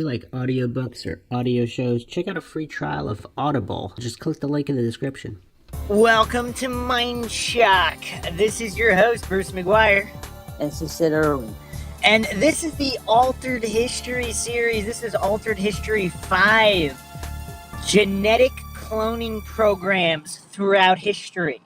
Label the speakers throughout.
Speaker 1: you like audiobooks or audio shows, check out a free trial of Audible. Just click the link in the description.
Speaker 2: Welcome to Mindshock. This is your host, Bruce McGuire.
Speaker 3: And Sid Irwin.
Speaker 2: And this is the Altered History series. This is Altered History 5. Genetic cloning programs throughout history.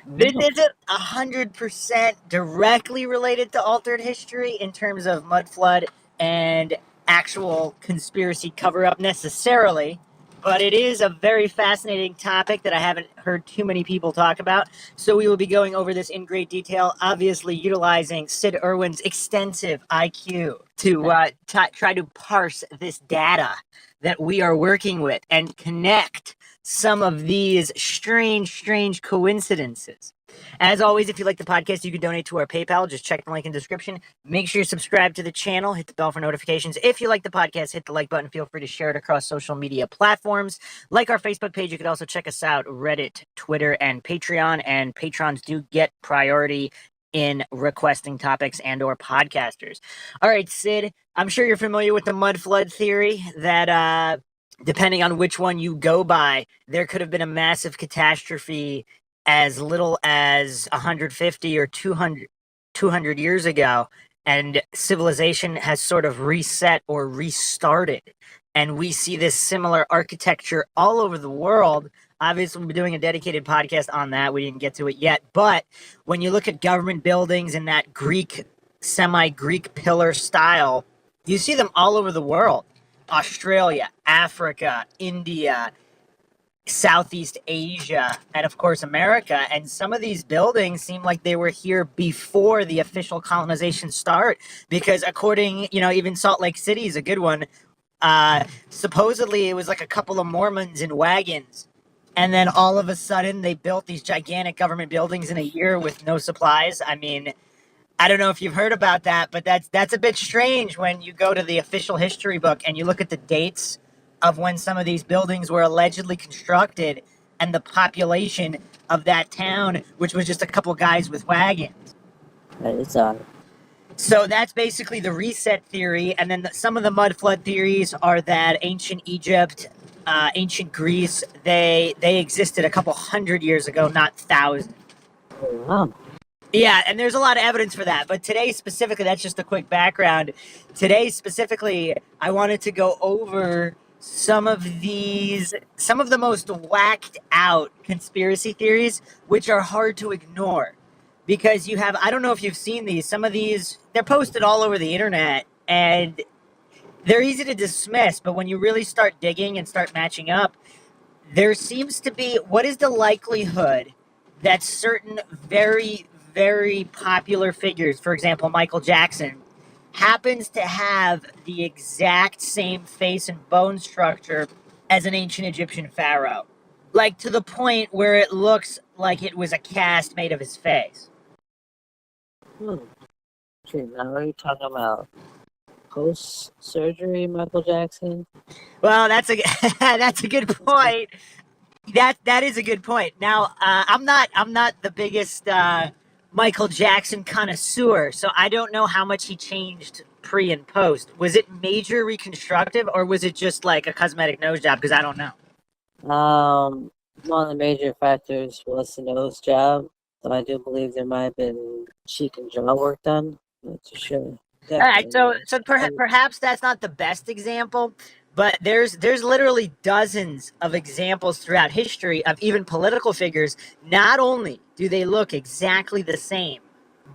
Speaker 2: This isn't 100% directly related to Altered History in terms of mud flood and actual conspiracy cover-up necessarily, but it is a very fascinating topic that I haven't heard too many people talk about. So we will be going over this in great detail, obviously utilizing Sid Irwin's extensive IQ to try to parse this data that we are working with and connect some of these strange coincidences. As always, if you like the podcast, you can donate to our PayPal. Just check the link in the description. Make sure you subscribe to the channel. Hit the bell for notifications. If you like the podcast, hit the like button. Feel free to share it across social media platforms. Like our Facebook page. You can also check us out, Reddit, Twitter, and Patreon. And patrons do get priority in requesting topics and or podcasters. All right, Sid, I'm sure you're familiar with the mud flood theory that depending on which one you go by, there could have been a massive catastrophe as little as 150 or 200 years ago, and civilization has sort of reset or restarted. And we see this similar architecture all over the world. Obviously, we'll be doing a dedicated podcast on that. We didn't get to it yet. But when you look at government buildings in that Greek, semi-Greek pillar style, you see them all over the world. Australia, Africa, India, Southeast Asia, and of course America. And some of these buildings seem like they were here before the official colonization start, because according, even Salt Lake City is a good one. Supposedly it was like a couple of Mormons in wagons, and then all of a sudden they built these gigantic government buildings in a year with no supplies. I mean, I don't know if you've heard about that, but that's a bit strange when you go to the official history book and you look at the dates of when some of these buildings were allegedly constructed and the population of that town, which was just a couple guys with wagons.
Speaker 3: It's
Speaker 2: So that's basically the reset theory. And then some of the mud flood theories are that ancient Egypt, ancient Greece, they existed a couple hundred years ago, not thousands.
Speaker 3: wow.
Speaker 2: Yeah, and there's a lot of evidence for that. But today specifically, that's just a quick background. Today specifically, I wanted to go over some of the most whacked out conspiracy theories, which are hard to ignore. Because you have, I don't know if you've seen these, some of these, they're posted all over the internet, and they're easy to dismiss, but when you really start digging and start matching up, there seems to be, what is the likelihood that certain very, very popular figures, for example, Michael Jackson, happens to have the exact same face and bone structure as an ancient Egyptian pharaoh? Like, to the point where it looks like it was a cast made of his face.
Speaker 3: Okay, now are you talking about post-surgery Michael Jackson?
Speaker 2: Well, that's a that's a good point. That is a good point. Now, I'm not the biggest Michael Jackson connoisseur, so I don't know how much he changed pre and post. Was it major reconstructive, or was it just like a cosmetic nose job? Because I don't know.
Speaker 3: One of the major factors was the nose job, so I do believe there might have been cheek and jaw work done. Not too sure.
Speaker 2: All right, so perhaps that's not the best example, but there's literally dozens of examples throughout history of even political figures. Not only do they look exactly the same,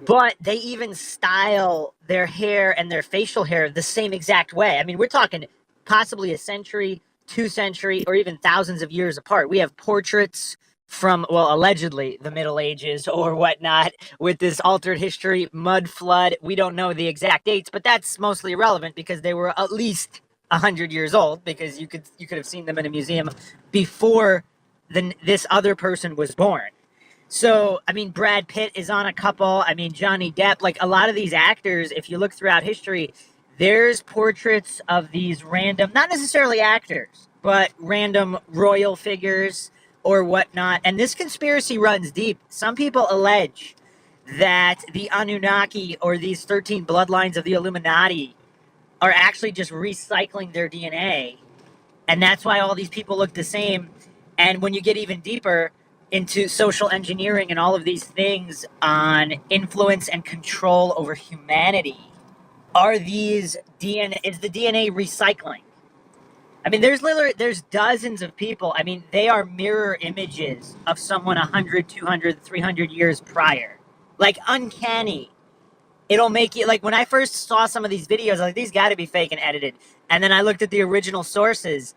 Speaker 2: but they even style their hair and their facial hair the same exact way. I mean, we're talking possibly a century, 2 centuries, or even thousands of years apart. We have portraits from, well, allegedly the Middle Ages or whatnot with this altered history, mud flood. We don't know the exact dates, but that's mostly irrelevant because they were at least 100 years old, because you could have seen them in a museum before this other person was born. So, I mean, Brad Pitt is on a couple. I mean, Johnny Depp, like a lot of these actors, if you look throughout history, there's portraits of these random, not necessarily actors, but random royal figures or whatnot. And this conspiracy runs deep. Some people allege that the Anunnaki, or these 13 bloodlines of the Illuminati, are actually just recycling their DNA. And that's why all these people look the same. And when you get even deeper into social engineering and all of these things on influence and control over humanity, are these DNA, is the DNA recycling? I mean, there's dozens of people. I mean, they are mirror images of someone 100, 200, 300 years prior. Like uncanny. It'll make you like when I first saw some of these videos, I was like, these got to be fake and edited. And then I looked at the original sources,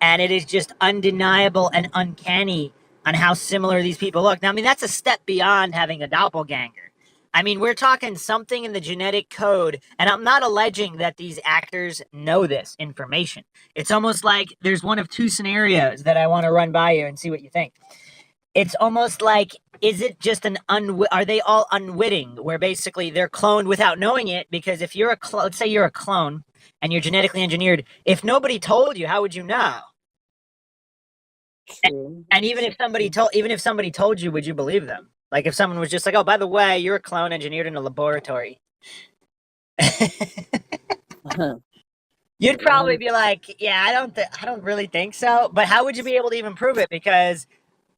Speaker 2: and it is just undeniable and uncanny on how similar these people look. Now, I mean, that's a step beyond having a doppelganger. I mean, we're talking something in the genetic code, and I'm not alleging that these actors know this information. It's almost like there's one of two scenarios that I want to run by you and see what you think. It's almost like, is it just are they all unwitting, where basically they're cloned without knowing it? Because if you're let's say you're a clone and you're genetically engineered, if nobody told you, how would you know?
Speaker 3: True.
Speaker 2: And even if somebody told you, would you believe them? Like if someone was just like, "Oh, by the way, you're a clone engineered in a laboratory," you'd probably be like, "Yeah, I don't really think so." But how would you be able to even prove it? Because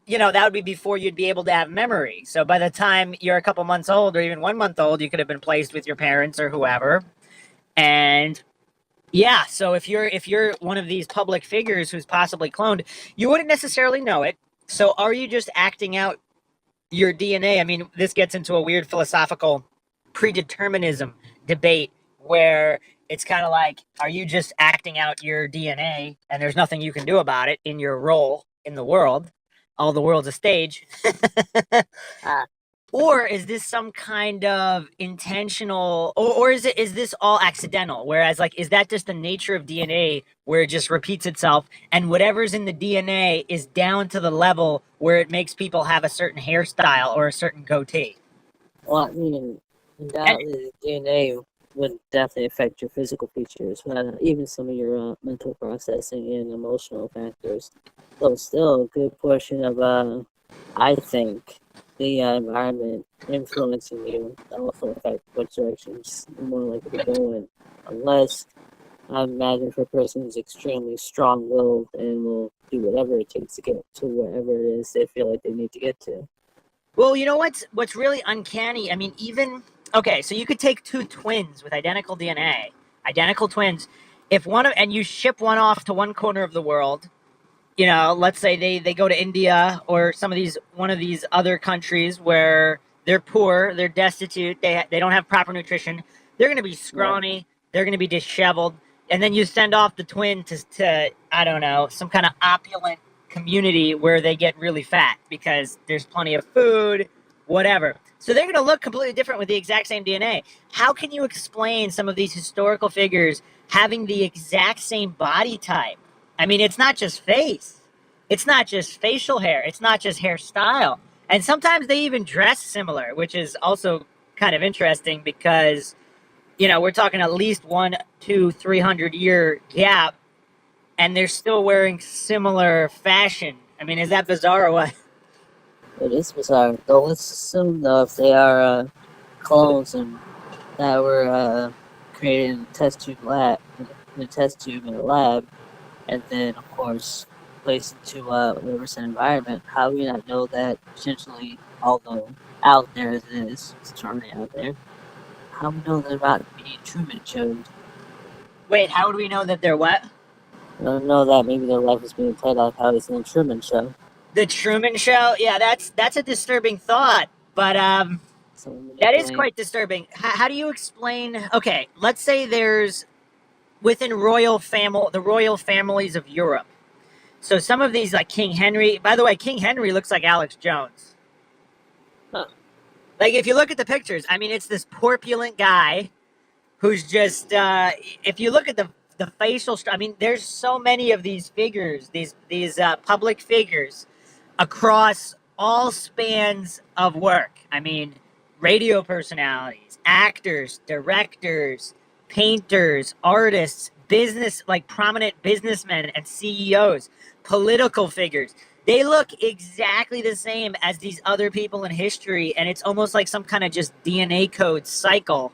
Speaker 2: that would be before you'd be able to have memory. So by the time you're a couple months old or even 1 month old, you could have been placed with your parents or whoever. And yeah, so if you're one of these public figures who's possibly cloned, you wouldn't necessarily know it. So are you just acting out your DNA? I mean, this gets into a weird philosophical predeterminism debate where it's kind of like, are you just acting out your DNA and there's nothing you can do about it in your role in the world? All the world's a stage.
Speaker 3: Ah,
Speaker 2: Or is this some kind of intentional, or is this all accidental? Whereas, like, is that just the nature of DNA where it just repeats itself, and whatever's in the DNA is down to the level where it makes people have a certain hairstyle or a certain goatee?
Speaker 3: well, I mean,
Speaker 2: And
Speaker 3: undoubtedly, the DNA would definitely affect your physical features, but even some of your mental processing and emotional factors. So, still, a good portion of, I think, the environment influencing you also affect what directions you're more likely to go in. Unless, I imagine, if a person is extremely strong-willed and will do whatever it takes to get to wherever it is they feel like they need to get to.
Speaker 2: well, you know what's really uncanny? I mean, even okay, so you could take two twins with identical DNA, identical twins. If one of and you ship one off to one corner of the world, let's say they go to India or some of these one of these other countries where they're poor, they're destitute, they don't have proper nutrition. They're going to be
Speaker 3: Right.
Speaker 2: scrawny, they're going to be disheveled, and then you send off the twin to I don't know, some kind of opulent community where they get really fat because there's plenty of food, whatever. So they're going to look completely different with the exact same DNA. How can you explain some of these historical figures having the exact same body type? I mean, it's not just face. It's not just facial hair. It's not just hairstyle. And sometimes they even dress similar, which is also kind of interesting because, we're talking at least 1, 2, 300 year gap, and they're still wearing similar fashion. I mean, is that bizarre or what?
Speaker 3: It is bizarre. Though let's assume though if they are clones and that were created in a test tube in a lab, and then of course placed into whatever's an environment, how do we not know that potentially, although out there as it is, it's already out there, how do we know they're not being Truman showed?
Speaker 2: Wait, how do we know that they're what?
Speaker 3: I don't know that maybe their life is being played out how it's in the Truman Show.
Speaker 2: The Truman Show? Yeah, that's a disturbing thought. But
Speaker 3: So
Speaker 2: that is
Speaker 3: manipulate.
Speaker 2: quite disturbing. How do you explain? Okay, let's say there's within the royal families of Europe. So some of these, like King Henry. By the way, King Henry looks like Alex Jones.
Speaker 3: Huh.
Speaker 2: Like if you look at the pictures, I mean, it's this corpulent guy who's just. If you look at the facial, I mean, there's so many of these figures, these public figures across all spans of work. I mean, radio personalities, actors, directors, painters, artists, business, like prominent businessmen and CEOs, political figures. They look exactly the same as these other people in history, and it's almost like some kind of just DNA code cycle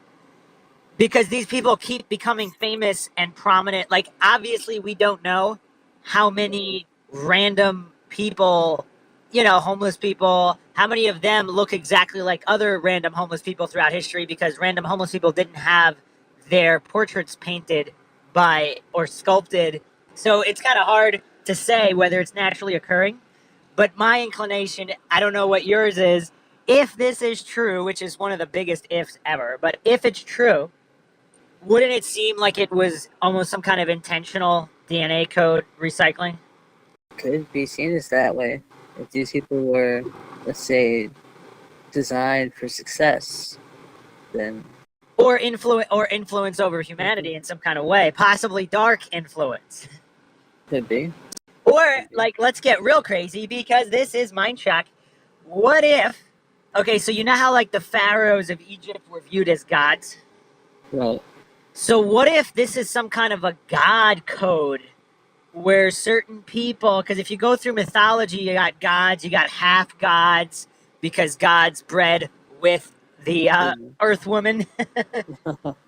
Speaker 2: because these people keep becoming famous and prominent. Like, obviously, we don't know how many random people, homeless people, how many of them look exactly like other random homeless people throughout history, because random homeless people didn't have their portraits painted by or sculpted. So it's kind of hard to say whether it's naturally occurring. But my inclination, I don't know what yours is, if this is true, which is one of the biggest ifs ever, but if it's true, wouldn't it seem like it was almost some kind of intentional DNA code recycling?
Speaker 3: Could be seen as that way. If these people were, let's say, designed for success, then
Speaker 2: Or influence over humanity in some kind of way, possibly dark influence.
Speaker 3: could be.
Speaker 2: Or,
Speaker 3: Could be.
Speaker 2: like, let's get real crazy because this is Mindshock. What if, okay, so you know how, like, the pharaohs of Egypt were viewed as gods?
Speaker 3: Right.
Speaker 2: So, what if this is some kind of a god code where certain people, because if you go through mythology, you got gods, you got half gods, because gods bred with the earth woman.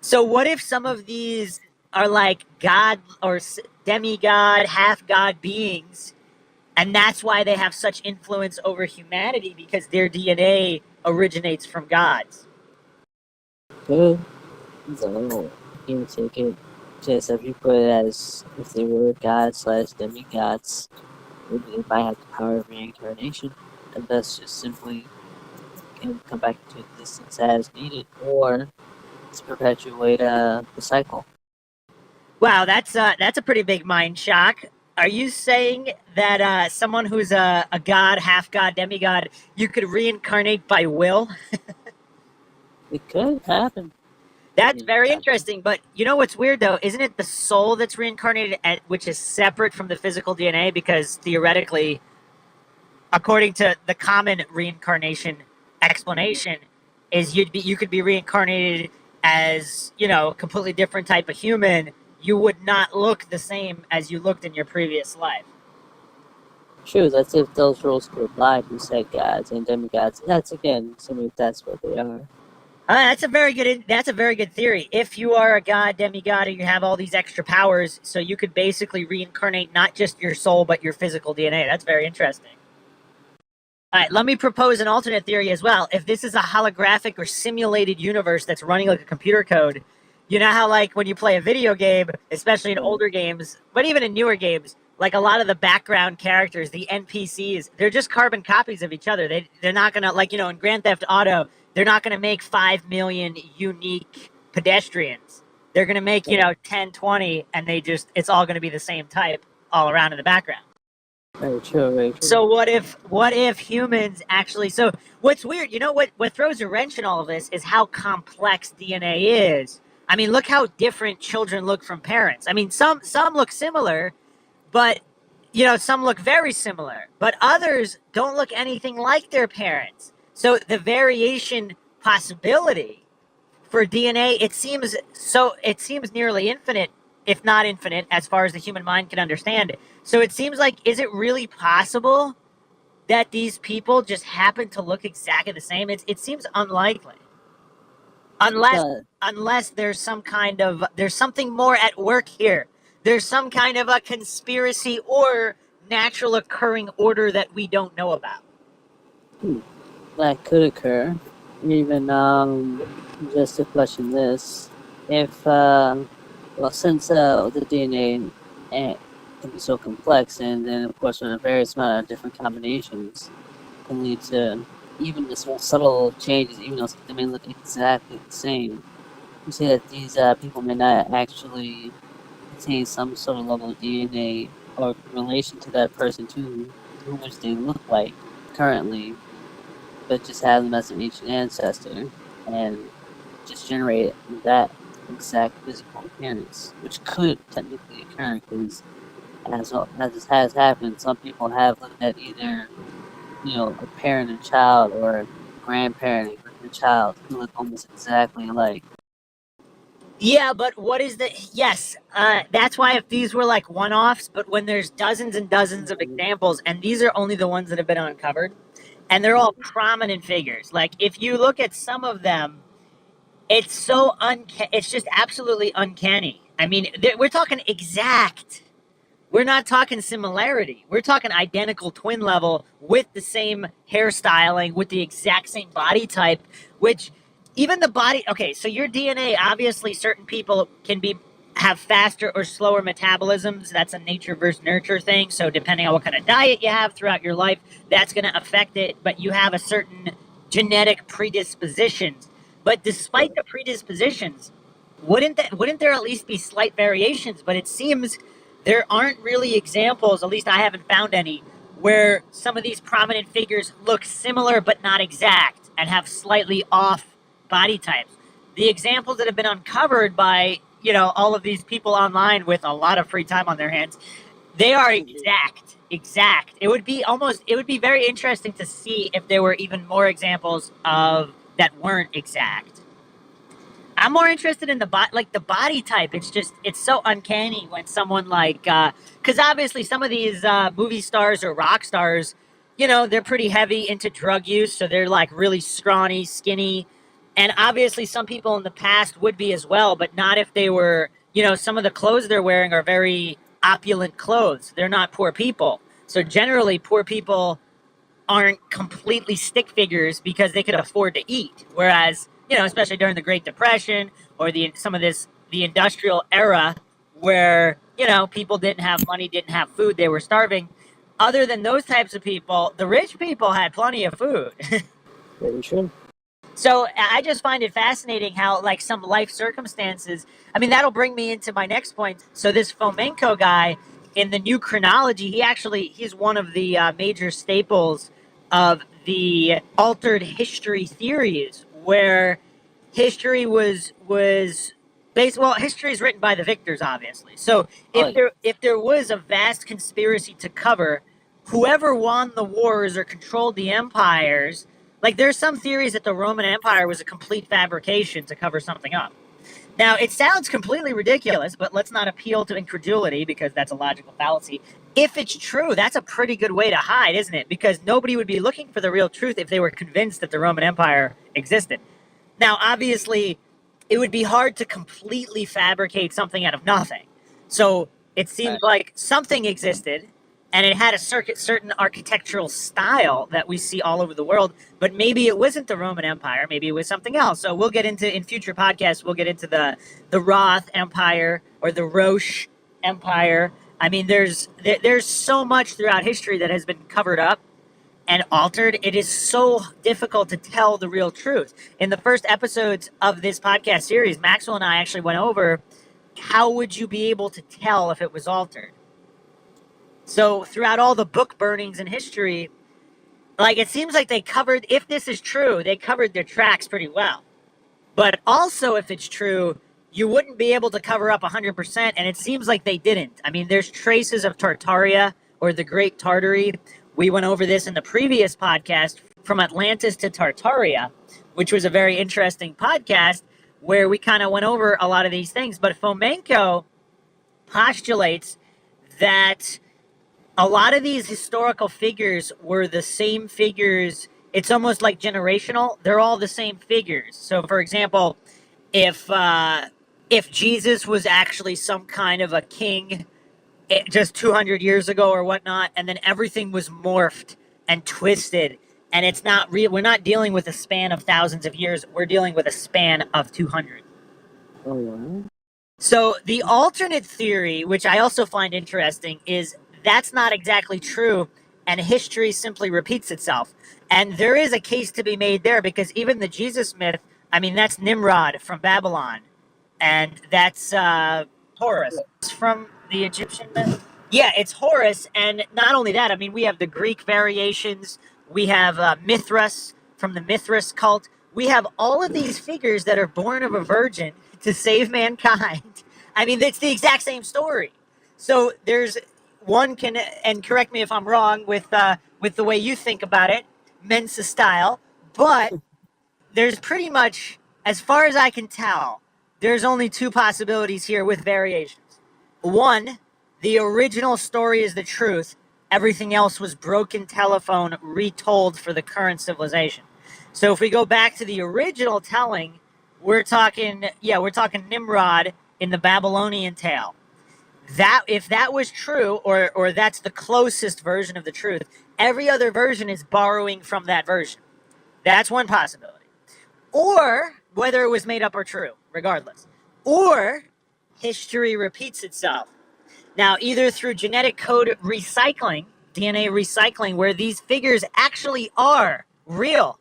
Speaker 2: So, what if some of these are like god or demigod, half god beings, and that's why they have such influence over humanity because their DNA originates from gods?
Speaker 3: Could. So, you take it just if you put it as if they were gods slash demigods, maybe they might have the power of reincarnation, and that's just simply can come back into existence as needed, or to perpetuate the cycle.
Speaker 2: Wow, that's a pretty big mind shock. Are you saying that someone who's a god, half god, demigod, you could reincarnate by will?
Speaker 3: It could happen.
Speaker 2: That's
Speaker 3: It
Speaker 2: very
Speaker 3: happen.
Speaker 2: interesting. But you know what's weird though? Isn't it the soul that's reincarnated, which is separate from the physical DNA? Because theoretically, according to the common reincarnation explanation, is you could be reincarnated as a completely different type of human. You would not look the same as you looked in your previous life.
Speaker 3: True, that's if those rules could apply to said gods and demigods. That's again, assuming if that's what they are.
Speaker 2: That's a very good theory. If you are a god, demigod, and you have all these extra powers, so you could basically reincarnate not just your soul but your physical DNA. That's very interesting. All right, let me propose an alternate theory as well. If this is a holographic or simulated universe that's running like a computer code, you know how like when you play a video game, especially in
Speaker 3: Right.
Speaker 2: older games, but even in newer games, like a lot of the background characters, the NPCs, they're just carbon copies of each other. They're not gonna like in Grand Theft Auto, they're not gonna make 5 million unique pedestrians. They're gonna make
Speaker 3: Right.
Speaker 2: 10, 20, and it's all gonna be the same type all around in the background.
Speaker 3: Very true, very true.
Speaker 2: So what if humans actually, so what's weird, what throws a wrench in all of this is how complex DNA is. I mean, look how different children look from parents. I mean, some look similar, but some look very similar, but others don't look anything like their parents. So the variation possibility for DNA, it seems nearly infinite, if not infinite, as far as the human mind can understand it. So it seems like, is it really possible that these people just happen to look exactly the same? It seems unlikely, unless
Speaker 3: But
Speaker 2: unless there's something more at work here. There's some kind of a conspiracy or natural occurring order that we don't know about.
Speaker 3: that could occur. Even just to question this, if well, since the DNA can be so complex, and then of course with a various amount of different combinations, can lead to even the small subtle changes, even though they may look exactly the same. You say that these people may not actually contain some sort of level of DNA or relation to that person to which they look like currently, but just have them as an ancient ancestor and just generate that exact physical appearance, which could technically occur because as this has happened, some people have looked at either a parent and child or a grandparent and a child who look almost exactly alike.
Speaker 2: Yeah, but what is the yes? That's why if these were like one-offs, but when there's dozens and dozens of examples, and these are only the ones that have been uncovered, and they're all prominent figures. Like if you look at some of them, It's so it's just absolutely uncanny. I mean, we're talking exact. We're not talking similarity. We're talking identical twin level with the same hairstyling, with the exact same body type, which even the body, okay, so your DNA, obviously certain people can be have faster or slower metabolisms. That's a nature versus nurture thing. So depending on what kind of diet you have throughout your life, that's going to affect it, but you have a certain genetic predispositions. But despite the predispositions, wouldn't there at least be slight variations? But it seems there aren't really examples, at least I haven't found any, where some of these prominent figures look similar but not exact and have slightly off body types. The examples that have been uncovered by, all of these people online with a lot of free time on their hands, they are exact. It would be very interesting to see if there were even more examples of that weren't exact. I'm more interested in the body type. It's so uncanny when someone because obviously some of these movie stars or rock stars, they're pretty heavy into drug use, so they're like really scrawny, skinny, and obviously some people in the past would be as well, but not if they were, some of the clothes they're wearing are very opulent clothes. They're not poor people. So generally, poor people aren't completely stick figures because they could afford to eat. Whereas, especially during the Great Depression or the industrial era where, people didn't have money, didn't have food, they were starving. Other than those types of people, the rich people had plenty of food.
Speaker 3: Very true.
Speaker 2: So I just find it fascinating how, like, some life circumstances. I mean, that'll bring me into my next point. So this Fomenko guy in the new chronology, he's one of the major staples of the altered history theories, where history was based. Well, history is written by the victors, obviously. So if there was a vast conspiracy to cover, whoever won the wars or controlled the empires. Like, there's some theories that the Roman Empire was a complete fabrication to cover something up. Now, it sounds completely ridiculous, but let's not appeal to incredulity because that's a logical fallacy. If it's true, that's a pretty good way to hide, isn't it? Because nobody would be looking for the real truth if they were convinced that the Roman Empire existed. Now, obviously, it would be hard to completely fabricate something out of nothing. So it seems like something existed, and it had a certain architectural style that we see all over the world, but maybe it wasn't the Roman Empire, maybe it was something else. So we'll get into, in future podcasts, we'll get into the Roth Empire or the Roche Empire. I mean, there's so much throughout history that has been covered up and altered. It is so difficult to tell the real truth. In the first episodes of this podcast series, Maxwell and I actually went over how would you be able to tell if it was altered. So throughout all the book burnings in history, like, it seems like they covered, if this is true, they covered their tracks pretty well. But also, if it's true, you wouldn't be able to cover up 100%, and it seems like they didn't. I mean, there's traces of Tartaria or the Great Tartary. We went over this in the previous podcast, From Atlantis to Tartaria, which was a very interesting podcast where we kind of went over a lot of these things. But Fomenko postulates that a lot of these historical figures were the same figures. It's almost like generational. They're all the same figures. So, for example, if Jesus was actually some kind of a king just 200 years ago or whatnot, and then everything was morphed and twisted, and it's not real. We're not dealing with a span of thousands of years. We're dealing with a span of 200.
Speaker 3: Oh, wow.
Speaker 2: So the alternate theory, which I also find interesting, is that's not exactly true, and history simply repeats itself. And there is a case to be made there, because even the Jesus myth, I mean, that's Nimrod from Babylon, and that's Horus from the Egyptian myth. Yeah, it's Horus, and not only that, I mean, we have the Greek variations, we have Mithras from the Mithras cult, we have all of these figures that are born of a virgin to save mankind. I mean, it's the exact same story. So there's one can, and correct me if I'm wrong with the way you think about it, Mensa style, but there's pretty much, as far as I can tell, there's only two possibilities here with variations. One, the original story is the truth. Everything else was broken telephone retold for the current civilization. So if we go back to the original telling, we're talking Nimrod in the Babylonian tale. That if that was true, or that's the closest version of the truth, every other version is borrowing from that version. That's one possibility. Or whether it was made up or true, regardless. Or history repeats itself. Now, either through genetic code recycling, DNA recycling, where these figures actually are real.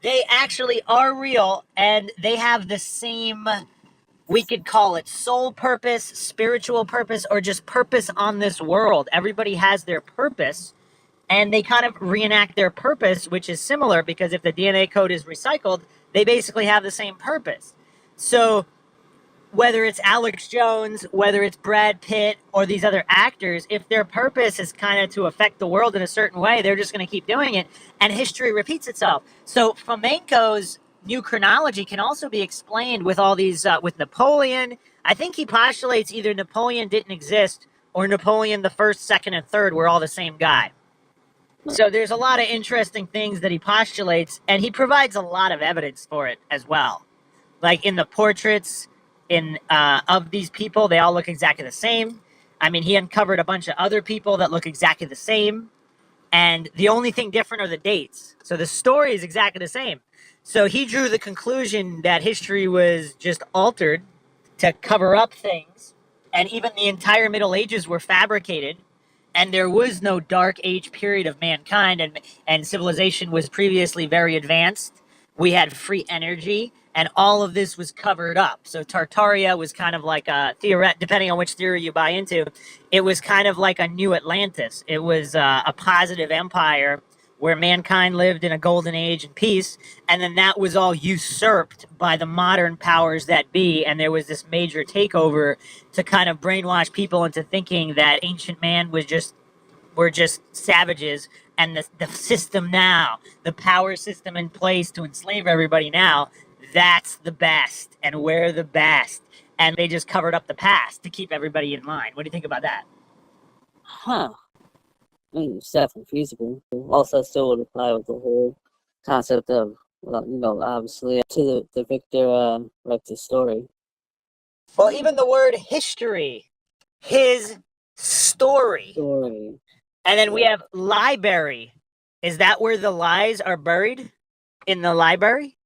Speaker 2: They actually are real, and they have the same, we could call it soul purpose, spiritual purpose, or just purpose on this world. Everybody has their purpose, and they kind of reenact their purpose, which is similar because if the DNA code is recycled, they basically have the same purpose. So whether it's Alex Jones, whether it's Brad Pitt, or these other actors, if their purpose is kind of to affect the world in a certain way, they're just going to keep doing it, and history repeats itself. So Fomenko's new chronology can also be explained with all these, with Napoleon. I think he postulates either Napoleon didn't exist or Napoleon the first, second, and third were all the same guy. So there's a lot of interesting things that he postulates, and he provides a lot of evidence for it as well. Like in the portraits of these people, they all look exactly the same. I mean, he uncovered a bunch of other people that look exactly the same, and the only thing different are the dates. So the story is exactly the same. So he drew the conclusion that history was just altered to cover up things, and even the entire Middle Ages were fabricated, and there was no dark age period of mankind, and civilization was previously very advanced. We had free energy, and all of this was covered up. So Tartaria was kind of like a theoret, depending on which theory you buy into, it was kind of like a new Atlantis. It was a positive empire where mankind lived in a golden age and peace, and then that was all usurped by the modern powers that be, and there was this major takeover to kind of brainwash people into thinking that ancient man was just were just savages, and the system now, the power system in place to enslave everybody now, that's the best, and we're the best, and they just covered up the past to keep everybody in line. What do you think about that?
Speaker 3: Huh. I mean, it's definitely feasible. Also, I still would apply with the whole concept of, well, obviously, to the Victor Rector story.
Speaker 2: Well, even the word history, his story. And then we have library. Is that where the lies are buried? In the library?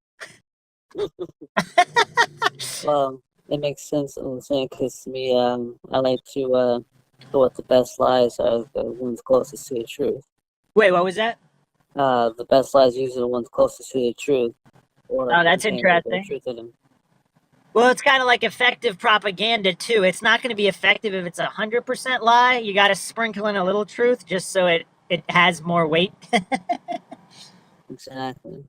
Speaker 3: Well, it makes sense what I'm saying, because to me, I like to go with the best lies are the ones closest to the truth.
Speaker 2: Wait, what was that?
Speaker 3: The best lies usually the ones closest to the truth. Or
Speaker 2: Oh, that's
Speaker 3: contain
Speaker 2: interesting.
Speaker 3: the truth in them.
Speaker 2: Well, it's kind of like effective propaganda, too. It's not going to be effective if it's 100% lie. You got to sprinkle in a little truth just so it has more weight.
Speaker 3: Exactly.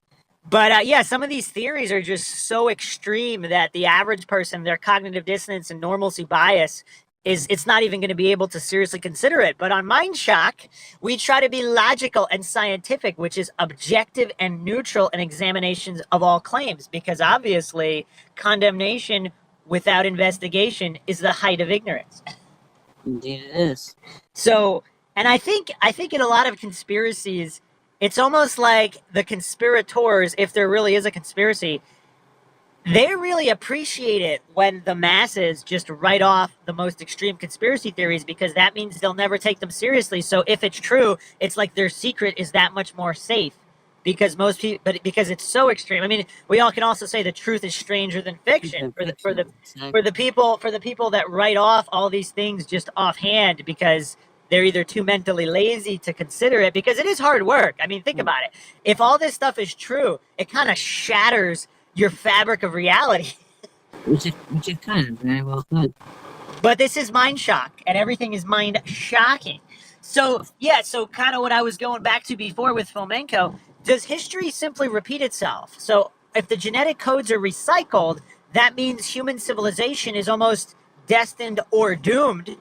Speaker 2: But yeah, some of these theories are just so extreme that the average person, their cognitive dissonance and normalcy bias, it's not even going to be able to seriously consider it. But on Mindshock, we try to be logical and scientific, which is objective and neutral in examinations of all claims, because obviously condemnation without investigation is the height of ignorance.
Speaker 3: Indeed it is.
Speaker 2: So, and I think in a lot of conspiracies, it's almost like the conspirators, if there really is a conspiracy, they really appreciate it when the masses just write off the most extreme conspiracy theories, because that means they'll never take them seriously. So if it's true, it's like their secret is that much more safe, because most people, but because it's so extreme. I mean, we all can also say the truth is stranger than fiction for the people that write off all these things just offhand because they're either too mentally lazy to consider it, because it is hard work. I mean, think about it. If all this stuff is true, it kind of shatters your fabric of reality.
Speaker 3: Which it kind of very well could.
Speaker 2: But this is mind shock, and everything is mind shocking. So yeah, so kind of what I was going back to before with Fomenko, does history simply repeat itself? So if the genetic codes are recycled, that means human civilization is almost destined or doomed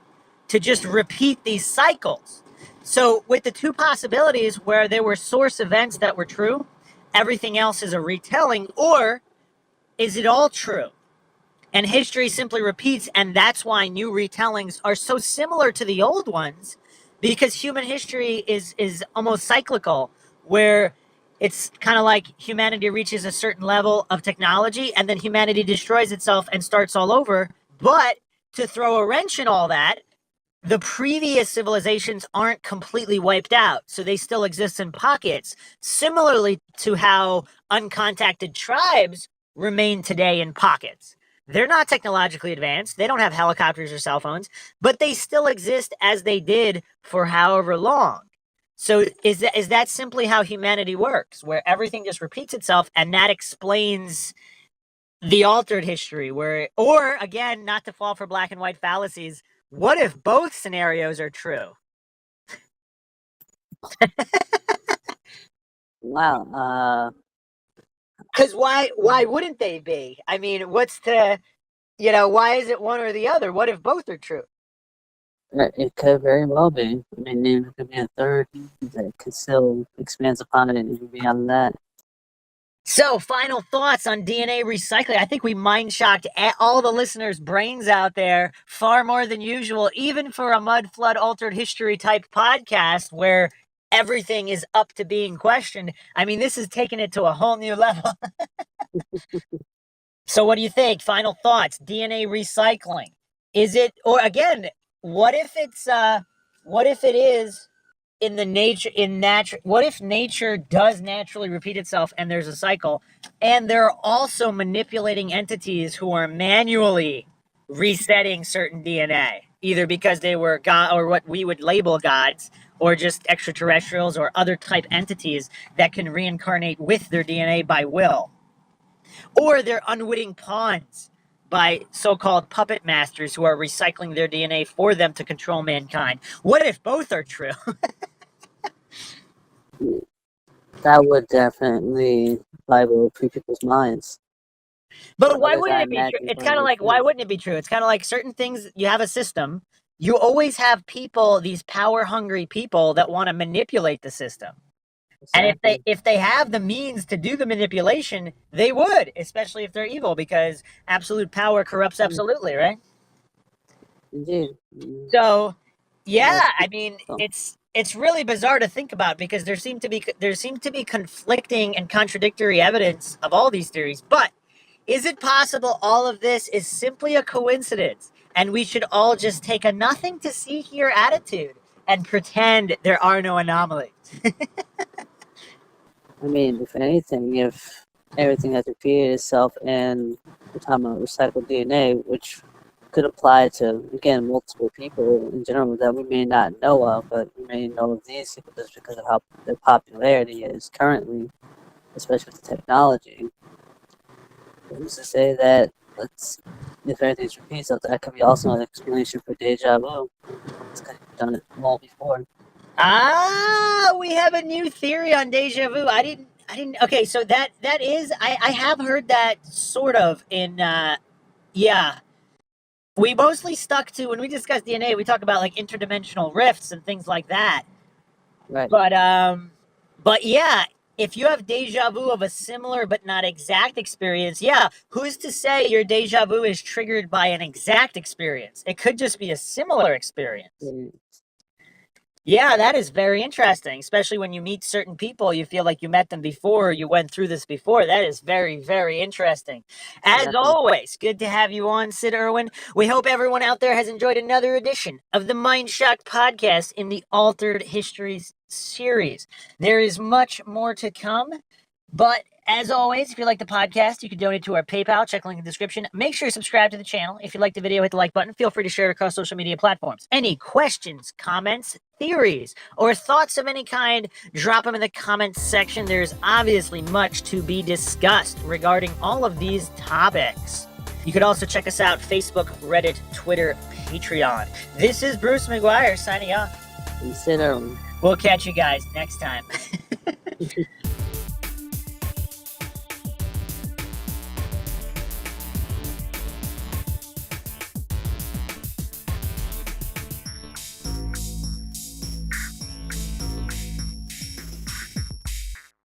Speaker 2: to just repeat these cycles. So with the two possibilities where there were source events that were true, everything else is a retelling, or is it all true? And history simply repeats, and that's why new retellings are so similar to the old ones, because human history is almost cyclical, where It's kind of like humanity reaches a certain level of technology and then humanity destroys itself and starts all over. But to throw a wrench in all that, the previous civilizations aren't completely wiped out, so they still exist in pockets, similarly to how uncontacted tribes remain today in pockets. They're not technologically advanced, they don't have helicopters or cell phones, but they still exist as they did for however long. So is that simply how humanity works, where everything just repeats itself, and that explains the altered history? Where, or again, not to fall for black and white fallacies, what if both scenarios are true?
Speaker 3: Wow.
Speaker 2: Because why wouldn't they be? I mean, what's the, why is it one or the other? What if both are true?
Speaker 3: It could very well be. I mean, there could be a third that could still expands upon it even beyond that.
Speaker 2: So, final thoughts on DNA recycling. I think we mind shocked all the listeners' brains out there far more than usual, even for a mud flood altered history type podcast where everything is up to being questioned. I mean, this is taking it to a whole new level. So, what do you think? Final thoughts. DNA recycling. Is it, or again, what if it is in the nature, what if nature does naturally repeat itself and there's a cycle, and there are also manipulating entities who are manually resetting certain DNA, either because they were god or what we would label gods, or just extraterrestrials or other type entities that can reincarnate with their DNA by will, or they're unwitting pawns by so-called puppet masters who are recycling their DNA for them to control mankind? What if both are true?
Speaker 3: That would definitely libel people's minds.
Speaker 2: But why wouldn't it be true? It's kind of like, why wouldn't it be true? It's kind of like certain things, you have a system, you always have people, these power-hungry people that want to manipulate the system.
Speaker 3: Exactly.
Speaker 2: And if they have the means to do the manipulation, they would, especially if they're evil, because absolute power corrupts absolutely, right?
Speaker 3: Indeed.
Speaker 2: So, yeah, I mean, it's really bizarre to think about, because there seem to be conflicting and contradictory evidence of all these theories. But is it possible all of this is simply a coincidence, and we should all just take a nothing to see here attitude and pretend there are no anomalies?
Speaker 3: I mean, if anything, if everything has repeated itself and we're talking about recycled DNA, which could apply to, again, multiple people in general that we may not know of, but we may know of these people just because of how their popularity is currently, especially with technology. Who's to say that, if everything's repeated itself, that could be also an explanation for deja vu. It's because you've done it all before.
Speaker 2: We have a new theory on deja vu. I didn't. Okay, so that is, I have heard that sort of in, yeah. We mostly stuck to, when we discuss DNA, we talk about like interdimensional rifts and things like that.
Speaker 3: Right.
Speaker 2: But yeah, if you have deja vu of a similar but not exact experience, yeah, who's to say your deja vu is triggered by an exact experience? It could just be a similar experience. Yeah, that is very interesting, especially when you meet certain people, you feel like you met them before, you went through this before. That is very, very interesting. As always, good to have you on, Sid Irwin. We hope everyone out there has enjoyed another edition of the Mindshock podcast in the Altered Histories series. There is much more to come, but as always, if you like the podcast, you can donate to our PayPal. Check the link in the description. Make sure you subscribe to the channel. If you like the video, hit the like button. Feel free to share it across social media platforms. Any questions, comments, theories, or thoughts of any kind, drop them in the comments section. There's obviously much to be discussed regarding all of these topics. You could also check us out: Facebook, Reddit, Twitter, Patreon. This is Bruce McGuire signing off.
Speaker 3: And Sid Irwin.
Speaker 2: We'll catch you guys next time.